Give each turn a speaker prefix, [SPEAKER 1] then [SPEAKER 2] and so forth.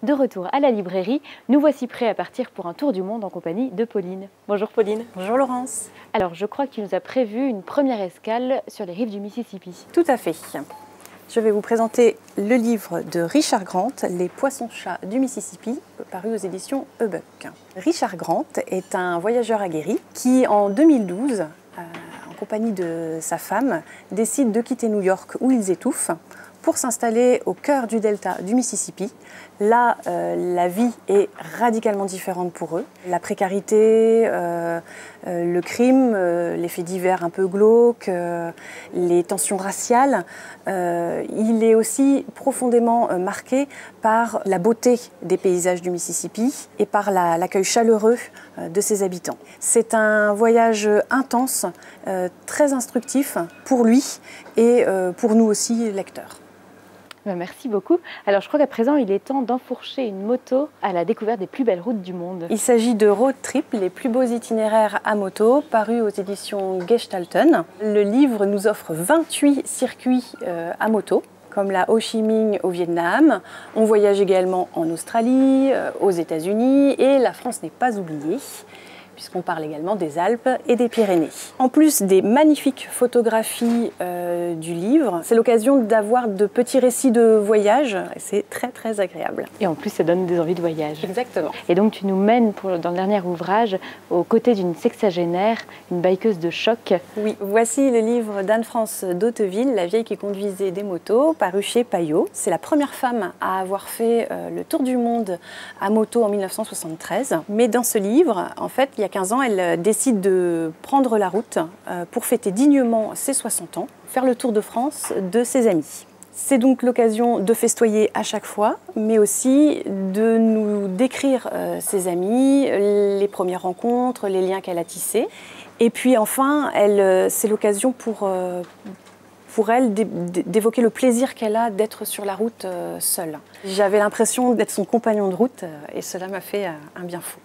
[SPEAKER 1] De retour à la librairie, nous voici prêts à partir pour un tour du monde en compagnie de Pauline. Bonjour Pauline.
[SPEAKER 2] Bonjour Laurence.
[SPEAKER 1] Alors je crois que tu nous as prévu une première escale sur les rives du Mississippi.
[SPEAKER 2] Tout à fait. Je vais vous présenter le livre de Richard Grant, Les poissons-chats du Mississippi, paru aux éditions Hubuck. Richard Grant est un voyageur aguerri qui, en 2012, en compagnie de sa femme, décide de quitter New York où ils étouffent pour s'installer au cœur du delta du Mississippi. Là, la vie est radicalement différente pour eux. La précarité, le crime, les faits divers un peu glauques, les tensions raciales. Il est aussi profondément marqué par la beauté des paysages du Mississippi et par l'accueil chaleureux de ses habitants. C'est un voyage intense, très instructif pour lui et pour nous aussi, lecteurs.
[SPEAKER 1] Merci beaucoup. Alors je crois qu'à présent il est temps d'enfourcher une moto à la découverte des plus belles routes du monde.
[SPEAKER 2] Il s'agit de Road Trip, les plus beaux itinéraires à moto, paru aux éditions Gestalten. Le livre nous offre 28 circuits à moto, comme la Ho Chi Minh au Vietnam. On voyage également en Australie, aux États-Unis et la France n'est pas oubliée, puisqu'on parle également des Alpes et des Pyrénées. En plus des magnifiques photographies du livre, c'est l'occasion d'avoir de petits récits de voyage, et c'est très agréable.
[SPEAKER 1] Et en plus ça donne des envies de voyage.
[SPEAKER 2] Exactement.
[SPEAKER 1] Et donc tu nous mènes dans le dernier ouvrage aux côtés d'une sexagénaire, une bikeuse de choc.
[SPEAKER 2] Oui, voici le livre d'Anne-France d'Hauteville, La vieille qui conduisait des motos, paru chez Payot. C'est la première femme à avoir fait le tour du monde à moto en 1973. Mais dans ce livre, en fait, il y a 15 ans, elle décide de prendre la route pour fêter dignement ses 60 ans, faire le tour de France de ses amis. C'est donc l'occasion de festoyer à chaque fois, mais aussi de nous décrire ses amis, les premières rencontres, les liens qu'elle a tissés. Et puis enfin, c'est l'occasion pour elle d'évoquer le plaisir qu'elle a d'être sur la route seule. J'avais l'impression d'être son compagnon de route et cela m'a fait un bien fou.